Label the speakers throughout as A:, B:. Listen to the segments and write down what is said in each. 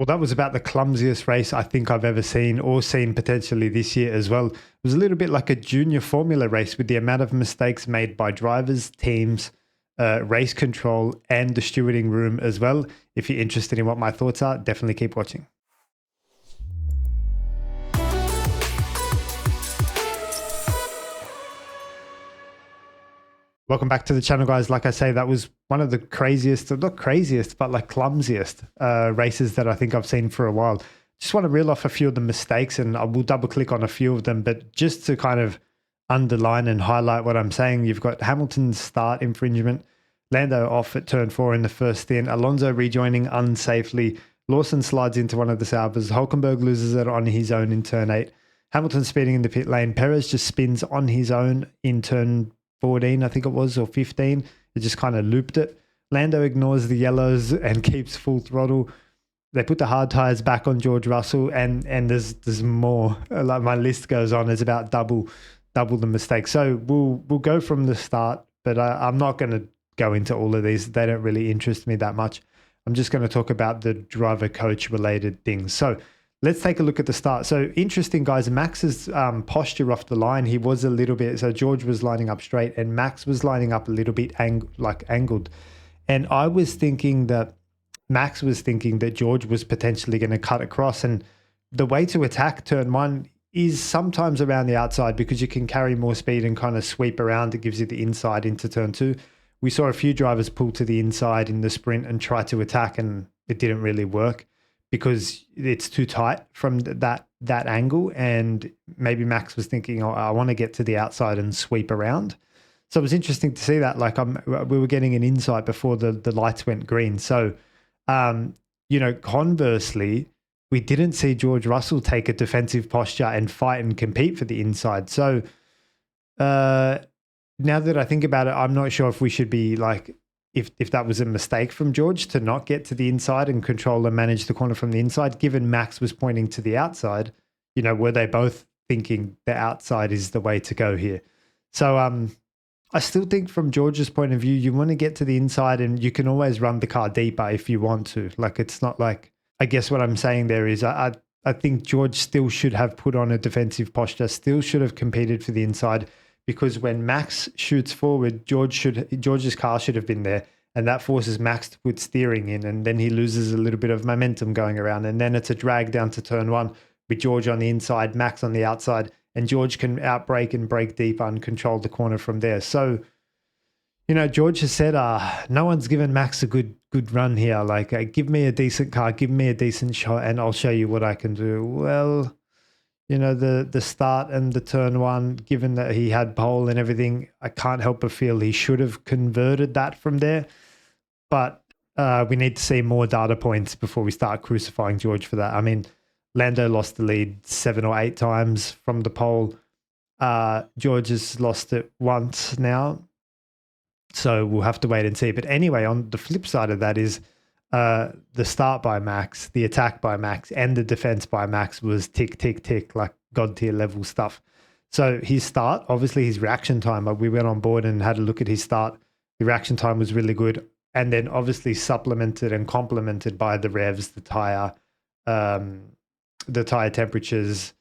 A: Well, that was about the clumsiest race I think I've ever seen, or seen potentially this year as well. It was a little bit like a junior formula race with the amount of mistakes made by drivers, teams, race control, and the stewarding room as well. If you're interested in what my thoughts are, definitely keep watching. Welcome back to the channel, guys. Like I say, that was one of the craziest, not craziest, but like clumsiest races that I think I've seen for a while. Just want to reel off a few of the mistakes, and I will double click on a few of them, but just to kind of underline and highlight what I'm saying, you've got Hamilton's start infringement, Lando off at turn 4 in the first stint, Alonso rejoining unsafely, Lawson slides into one of the Saubers, Hulkenberg loses it on his own in turn 8, Hamilton speeding in the pit lane, Perez just spins on his own in turn 14, I think it was, or 15. It just kind of looped it. Lando ignores the yellows and keeps full throttle. They put the hard tires back on George Russell, and there's more. Like, my list goes on. It's about double the mistakes. So we'll go from the start, but I'm not going to go into all of these. They don't really interest me that much. I'm just going to talk about the driver coach related things. So let's take a look at the start. So interesting, guys. Max's posture off the line, he was a little bit, so George was lining up straight and Max was lining up a little bit angled. And I was thinking that Max was thinking that George was potentially going to cut across. And the way to attack turn 1 is sometimes around the outside, because you can carry more speed and kind of sweep around. It gives you the inside into turn 2. We saw a few drivers pull to the inside in the sprint and try to attack, and it didn't really work, because it's too tight from that angle. And maybe Max was thinking, oh, I want to get to the outside and sweep around. So it was interesting to see that. Like, we were getting an insight before the lights went green. So, conversely, we didn't see George Russell take a defensive posture and fight and compete for the inside. So now that I think about it, I'm not sure if we should be like, if that was a mistake from George to not get to the inside and control and manage the corner from the inside, given Max was pointing to the outside. Were they both thinking the outside is the way to go here? So I still think from George's point of view, you want to get to the inside, and you can always run the car deeper if you want to. Like, it's not like, I guess what I'm saying there is I think George still should have put on a defensive posture, still should have competed for the inside, because when Max shoots forward, George's car should have been there, and that forces Max to put steering in, and then he loses a little bit of momentum going around, and then it's a drag down to turn 1 with George on the inside, Max on the outside, and George can outbrake and break deeper and control the corner from there. So, George has said, no one's given Max a good run here. Like, give me a decent car, give me a decent shot, and I'll show you what I can do. Well, the start and the turn 1, given that he had pole and everything, I can't help but feel he should have converted that from there. But we need to see more data points before we start crucifying George for that. I mean, Lando lost the lead 7 or 8 times from the pole. George has lost it once now. So we'll have to wait and see. But anyway, on the flip side of that is the start by Max, the attack by Max, and the defense by Max was tick, tick, tick, like God tier level stuff. So his start, obviously his reaction time, we went on board and had a look at his start. The reaction time was really good. And then obviously supplemented and complemented by the revs, the tire temperatures,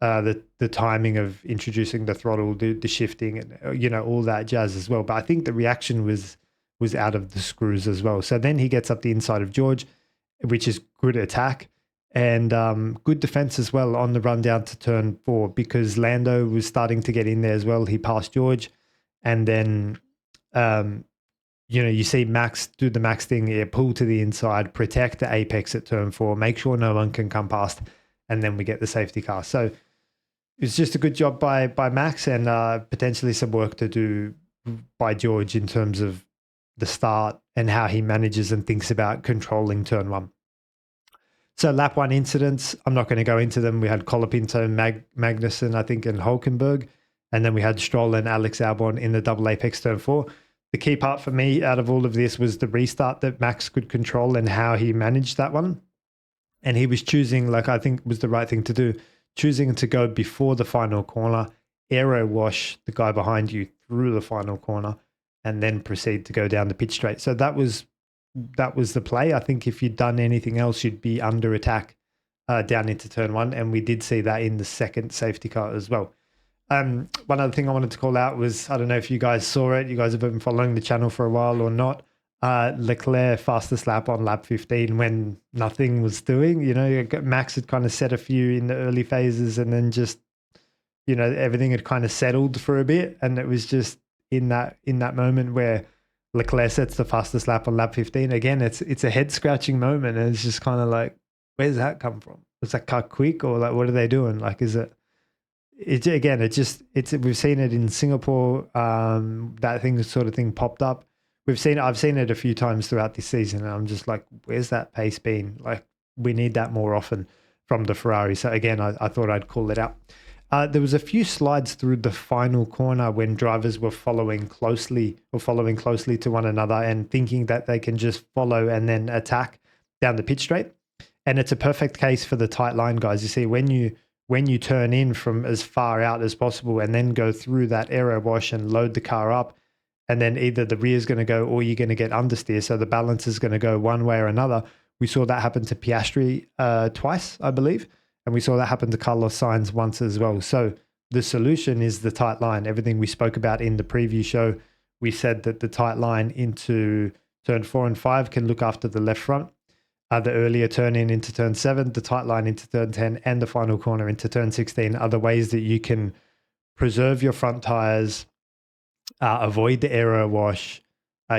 A: the timing of introducing the throttle, the shifting, and all that jazz as well. But I think the reaction was out of the screws as well. So then he gets up the inside of George, which is good attack, and good defense as well on the run down to turn 4, because Lando was starting to get in there as well. He passed George, and then you see Max do the Max thing, pull to the inside, protect the apex at turn 4, make sure no one can come past, and then we get the safety car. So it's just a good job by Max, and potentially some work to do by George in terms of the start and how he manages and thinks about controlling turn 1. So lap 1 incidents, I'm not going to go into them. We had Colapinto, Magnussen, I think, and Hulkenberg. And then we had Stroll and Alex Albon in the double apex turn 4. The key part for me out of all of this was the restart that Max could control and how he managed that one. And he was choosing, like I think was the right thing to do, choosing to go before the final corner, aero wash the guy behind you through the final corner, and then proceed to go down the pit straight. So that was that was the play. I think if you'd done anything else, you'd be under attack down into turn one. And we did see that in the second safety car as well. One other thing I wanted to call out was, I don't know if you guys saw it. You guys have been following the channel for a while or not. Leclerc fastest lap on lap 15 when nothing was doing. Max had kind of set a few in the early phases and then just, everything had kind of settled for a bit. And it was just in that moment where Leclerc sets the fastest lap on lap 15. Again, it's a head scratching moment. And it's just kind of like, where's that come from? Was that car quick or like, what are they doing? Like, is it? We've seen it in Singapore. That sort of thing popped up. I've seen it a few times throughout this season, and I'm just like, where's that pace been? Like, we need that more often from the Ferrari. So again, I thought I'd call it out. There was a few slides through the final corner when drivers were following closely to one another and thinking that they can just follow and then attack down the pit straight. And it's a perfect case for the tight line, guys. You see, when you turn in from as far out as possible and then go through that aero wash and load the car up, and then either the rear is going to go or you're going to get understeer. So the balance is going to go one way or another. We saw that happen to Piastri twice, I believe. And we saw that happen to Carlos Sainz once as well. So the solution is the tight line. Everything we spoke about in the preview show, we said that the tight line into turn 4 and 5 can look after the left front. The earlier turn in into turn 7, the tight line into turn 10, and the final corner into turn 16 are the ways that you can preserve your front tires, avoid the aero wash,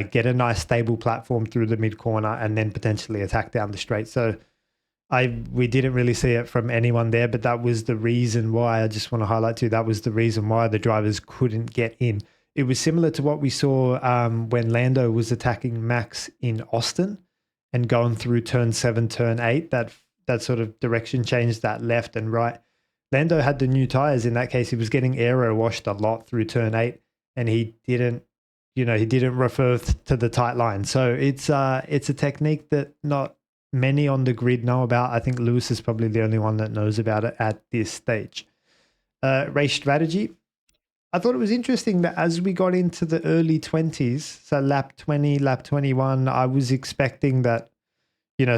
A: get a nice stable platform through the mid corner, and then potentially attack down the straight. So we didn't really see it from anyone there, but that was the reason why. I just want to highlight too, that was the reason why the drivers couldn't get in. It was similar to what we saw when Lando was attacking Max in Austin and going through turn 7, turn 8, that sort of direction change, that left and right. Lando had the new tires. In that case, he was getting aero washed a lot through turn 8, and he didn't refer to the tight line. So it's a technique that not many on the grid know about. I think Lewis is probably the only one that knows about it at this stage. Race strategy. I thought it was interesting that as we got into the early 20s, so lap 20, lap 21, I was expecting that,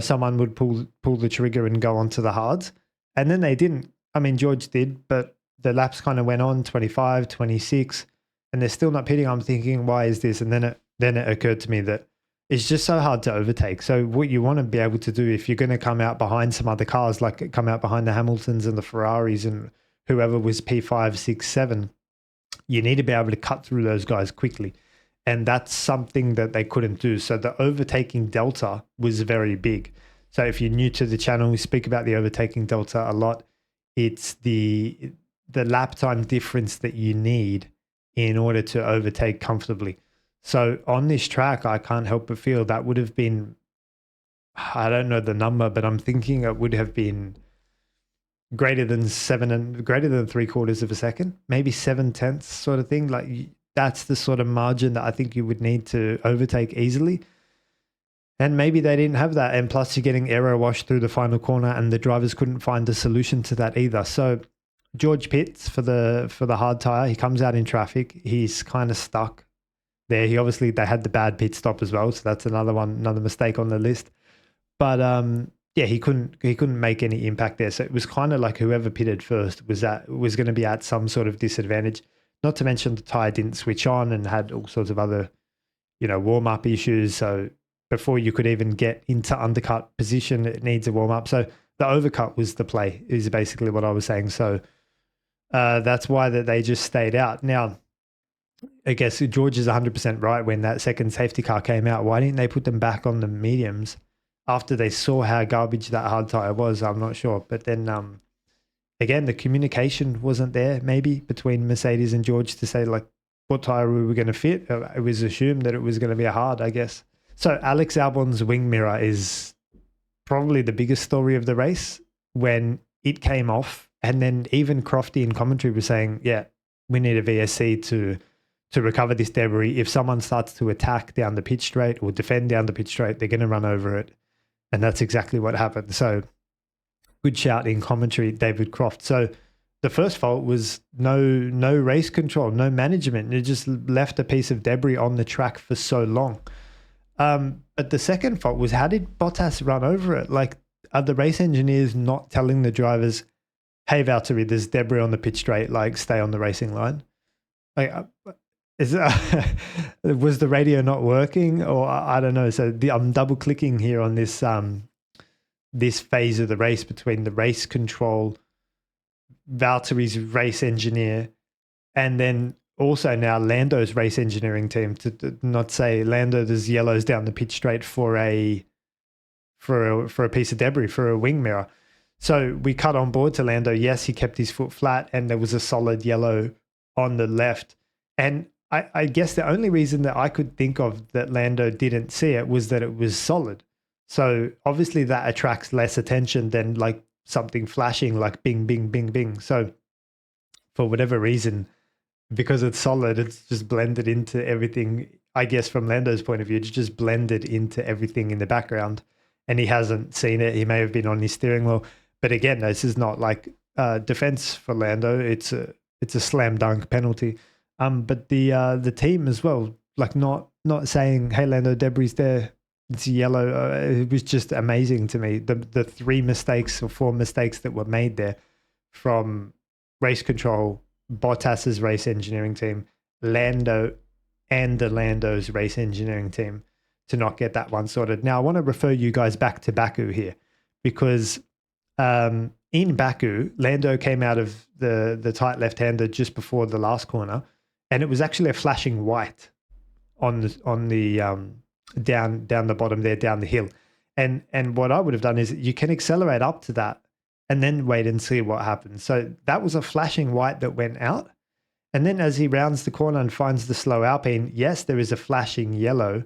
A: someone would pull the trigger and go onto the hards. And then they didn't. I mean, George did, but the laps kind of went on 25, 26, and they're still not pitting. I'm thinking, why is this? And then it occurred to me that it's just so hard to overtake. So what you want to be able to do if you're going to come out behind some other cars, like come out behind the Hamiltons and the Ferraris and whoever was P5, 6, 7, you need to be able to cut through those guys quickly. And that's something that they couldn't do. So the overtaking delta was very big. So if you're new to the channel, we speak about the overtaking delta a lot. It's the lap time difference that you need in order to overtake comfortably. So on this track, I can't help but feel that would have been, I don't know the number, but I'm thinking it would have been greater than 3/4 of a second, maybe 7/10 sort of thing. Like that's the sort of margin that I think you would need to overtake easily. And maybe they didn't have that. And plus you're getting aero wash through the final corner and the drivers couldn't find a solution to that either. So George pits for the hard tire. He comes out in traffic. He's kind of stuck there. They had the bad pit stop as well. So that's another mistake on the list. But he couldn't make any impact there. So it was kind of like whoever pitted first was going to be at some sort of disadvantage. Not to mention the tire didn't switch on and had all sorts of other, warm-up issues. So before you could even get into undercut position, it needs a warm-up. So the overcut was the play, is basically what I was saying. So that's why that they just stayed out. Now, I guess George is 100% right. When that second safety car came out, why didn't they put them back on the mediums after they saw how garbage that hard tire was? I'm not sure. But then again, the communication wasn't there maybe between Mercedes and George to say like what tire we were going to fit. It was assumed that it was going to be a hard, I guess. So Alex Albon's wing mirror is probably the biggest story of the race when it came off. And then even Crofty in commentary was saying, yeah, we need a VSC to recover this debris. If someone starts to attack down the pit straight or defend down the pit straight, they're going to run over it. And that's exactly what happened. So good shout in commentary, David Croft. So the first fault was no race control, no management. It just left a piece of debris on the track for so long. But the second fault was, how did Bottas run over it? Like, are the race engineers not telling the drivers, hey, Valtteri, there's debris on the pitch straight, like stay on the racing line? Like, was the radio not working, or I don't know. So I'm double clicking here on this this phase of the race between the race control, Valtteri's race engineer, and then also now Lando's race engineering team, to not say Lando, there's yellows down the pitch straight for a piece of debris, for a wing mirror. So we cut on board to Lando. Yes, he kept his foot flat and there was a solid yellow on the left. And I guess the only reason that I could think of that Lando didn't see it was that it was solid. So obviously that attracts less attention than like something flashing like bing, bing, bing, bing. So for whatever reason, because it's solid, it's just blended into everything. I guess from Lando's point of view, it's just blended into everything in the background, and he hasn't seen it. He may have been on his steering wheel, but again, this is not like defense for Lando. It's a slam dunk penalty. But the team as well, like not saying, hey, Lando, debris there, it's yellow. It was just amazing to me. The 3 mistakes or 4 mistakes that were made there from race control, Bottas's race engineering team, Lando, and the Lando's race engineering team to not get that one sorted. Now, I want to refer you guys back to Baku here, because in Baku, Lando came out of the tight left-hander just before the last corner, and it was actually a flashing white on the down the bottom there, down the hill. And what I would have done is, you can accelerate up to that and then wait and see what happens. So that was a flashing white that went out. And then as he rounds the corner and finds the slow Alpine, yes, there is a flashing yellow.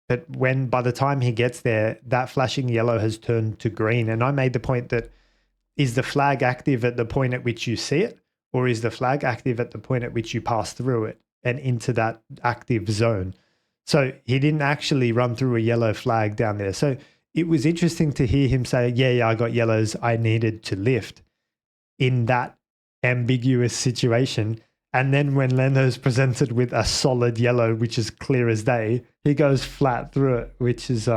A: But by the time he gets there, that flashing yellow has turned to green. And I made the point that, is the flag active at the point at which you see it, or is the flag active at the point at which you pass through it and into that active zone? So he didn't actually run through a yellow flag down there. So it was interesting to hear him say, yeah, I got yellows, I needed to lift, in that ambiguous situation. And then when Lando's presented with a solid yellow, which is clear as day, he goes flat through it, which is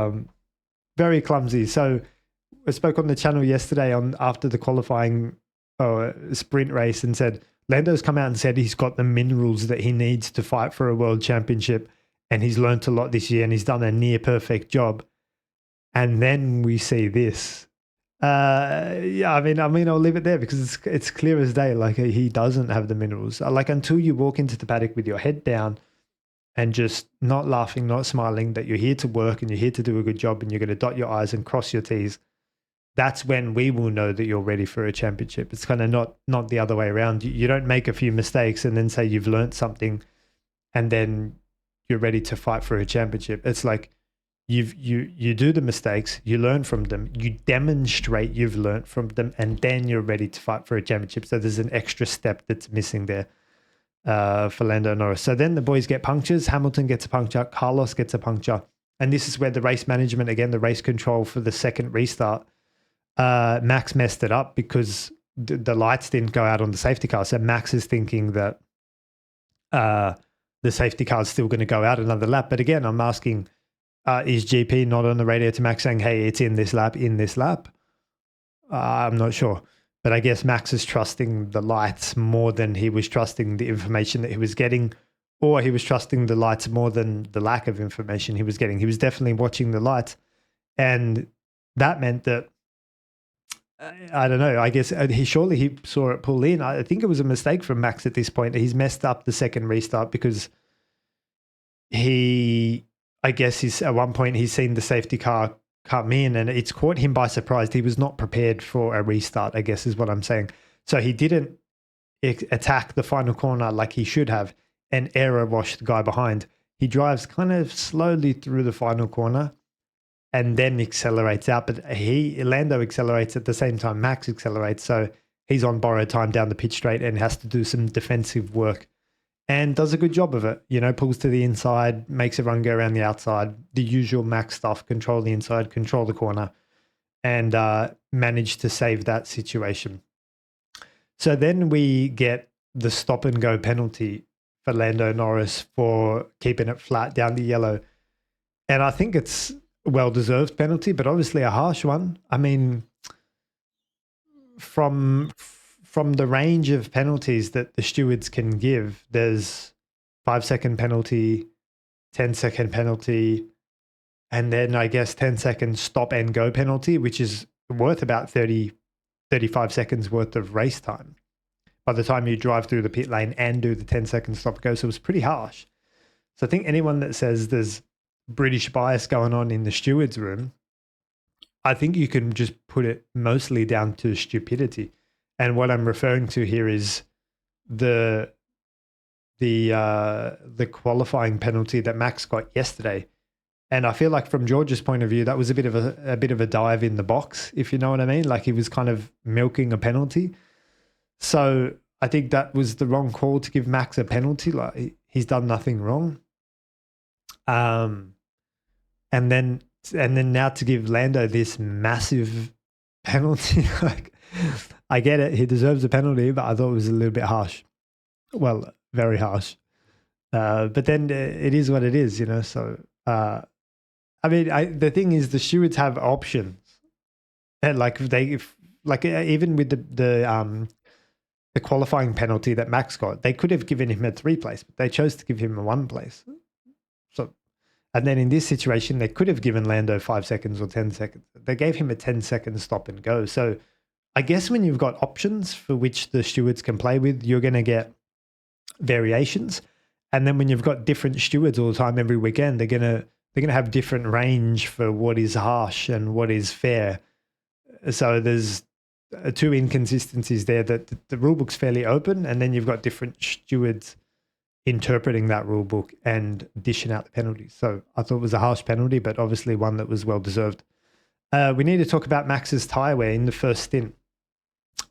A: very clumsy. So I spoke on the channel yesterday after the qualifying sprint race and said, Lando's come out and said he's got the minerals that he needs to fight for a world championship, and he's learnt a lot this year and he's done a near perfect job. And then we see this. Yeah, I mean, I'll leave it there because it's clear as day. Like, he doesn't have the minerals. Like, until you walk into the paddock with your head down and just not laughing, not smiling, that you're here to work and you're here to do a good job and you're going to dot your I's and cross your T's, that's when we will know that you're ready for a championship. It's kind of not the other way around. You don't make a few mistakes and then say you've learned something and then you're ready to fight for a championship. It's like, you do the mistakes, you learn from them, you demonstrate you've learned from them, and then you're ready to fight for a championship. So there's an extra step that's missing there for Lando Norris. So then the boys get punctures. Hamilton gets a puncture, Carlos gets a puncture, and this is where the race management, again, the race control for the second restart, Max messed it up because the lights didn't go out on the safety car. So Max is thinking that the safety car is still going to go out another lap. But again, I'm asking, is GP not on the radio to Max saying, hey, it's in this lap? I'm not sure. But I guess Max is trusting the lights more than he was trusting the information that he was getting, or he was trusting the lights more than the lack of information he was getting. He was definitely watching the lights. And that meant that, I don't know, I guess he saw it pull in. I think it was a mistake from Max at this point. He's messed up the second restart because I guess at one point he's seen the safety car come in and it's caught him by surprise. He was not prepared for a restart, I guess is what I'm saying. So he didn't attack the final corner like he should have and error wash the guy behind. He drives kind of slowly through the final corner and then accelerates out. But Lando accelerates at the same time Max accelerates. So he's on borrowed time down the pitch straight and has to do some defensive work. And does a good job of it, pulls to the inside, makes everyone go around the outside, the usual Max stuff, control the inside, control the corner, and manage to save that situation. So then we get the stop and go penalty for Lando Norris for keeping it flat down the yellow. And I think it's a well-deserved penalty, but obviously a harsh one. I mean, from the range of penalties that the stewards can give, there's 5-second penalty, 10-second penalty, and then I guess 10-second stop and go penalty, which is worth about 35 seconds worth of race time by the time you drive through the pit lane and do the 10-second stop go. So it was pretty harsh. So I think anyone that says there's British bias going on in the stewards room, I think you can just put it mostly down to stupidity. And what I'm referring to here is the qualifying penalty that Max got yesterday. And I feel like from George's point of view, that was a bit of a dive in the box, if you know what I mean. Like he was kind of milking a penalty. So I think that was the wrong call to give Max a penalty. Like he's done nothing wrong. And then now to give Lando this massive penalty, like I get it, he deserves a penalty, but I thought it was a little bit harsh. Well, very harsh. But then it is what it is, you know. So I mean, the thing is, the stewards have options, and even with the qualifying penalty that Max got, they could have given him a 3 place, but they chose to give him a 1 place. So, and then in this situation, they could have given Lando 5 seconds or 10 seconds. They gave him a 10-second stop and go. So I guess when you've got options for which the stewards can play with, you're going to get variations. And then when you've got different stewards all the time every weekend, they're going to have different range for what is harsh and what is fair. So there's 2 inconsistencies there, that the rule book's fairly open, and then you've got different stewards interpreting that rule book and dishing out the penalties. So I thought it was a harsh penalty, but obviously one that was well deserved. We need to talk about Max's tyre wear in the first stint,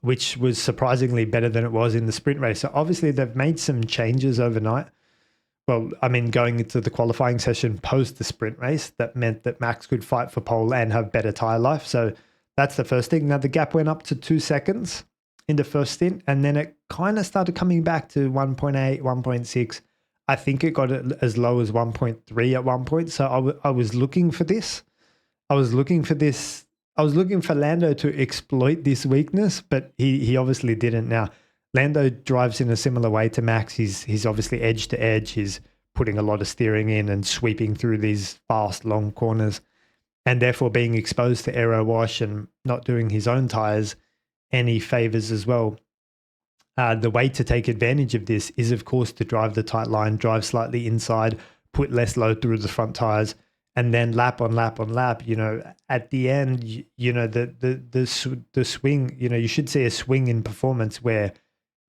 A: which was surprisingly better than it was in the sprint race. So obviously they've made some changes overnight. Well, I mean, going into the qualifying session post the sprint race, that meant that Max could fight for pole and have better tyre life. So that's the first thing. Now the gap went up to 2 seconds in the first stint, and then it kind of started coming back to 1.8, 1.6. I think it got as low as 1.3 at one point. So I was looking for this. I was looking for Lando to exploit this weakness, but he obviously didn't. Now, Lando drives in a similar way to Max. He's obviously edge to edge. He's putting a lot of steering in and sweeping through these fast, long corners, and therefore being exposed to aero wash and not doing his own tires any favors as well. The way to take advantage of this is, of course, to drive the tight line, drive slightly inside, put less load through the front tires, and then lap on lap on lap. You know, at the end, the swing. You know, you should see a swing in performance where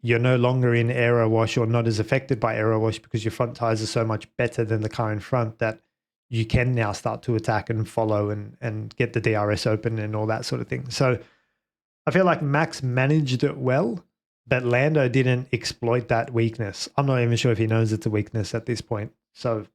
A: you're no longer in aero wash or not as affected by aero wash because your front tires are so much better than the car in front that you can now start to attack and follow and get the DRS open and all that sort of thing. So I feel like Max managed it well, but Lando didn't exploit that weakness. I'm not even sure if he knows it's a weakness at this point. So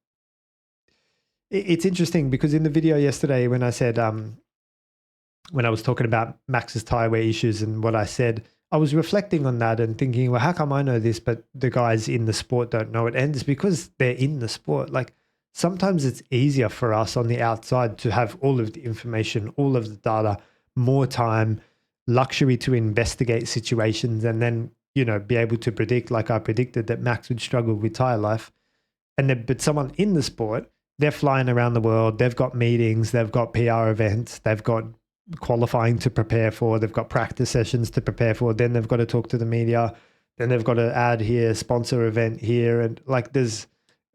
A: it's interesting because in the video yesterday when I said, when I was talking about Max's tyre wear issues and what I said, I was reflecting on that and thinking, well, how come I know this, but the guys in the sport don't know it? And it's because they're in the sport. Like sometimes it's easier for us on the outside to have all of the information, all of the data, more time, luxury to investigate situations, and then, you know, be able to predict, like I predicted, that Max would struggle with tyre life. And then, but someone in the sport, they're flying around the world. They've got meetings, they've got PR events, they've got qualifying to prepare for, they've got practice sessions to prepare for, then they've got to talk to the media, then they've got to add here, sponsor event here. And like there's,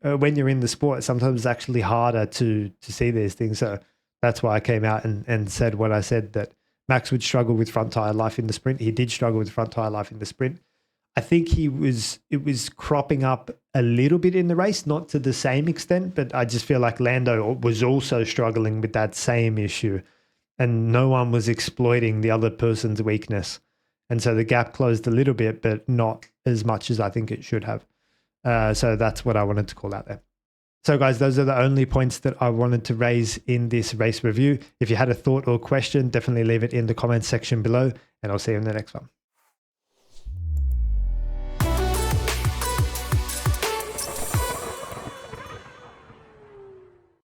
A: when you're in the sport, sometimes it's actually harder to see these things. So that's why I came out and said what I said, that Max would struggle with front tire life in the sprint. He did struggle with front tire life in the sprint. I think it was cropping up a little bit in the race, not to the same extent, but I just feel like Lando was also struggling with that same issue, and no one was exploiting the other person's weakness. And so the gap closed a little bit, but not as much as I think it should have. So that's what I wanted to call out there. So guys, those are the only points that I wanted to raise in this race review. If you had a thought or question, definitely leave it in the comments section below, and I'll see you in the next one.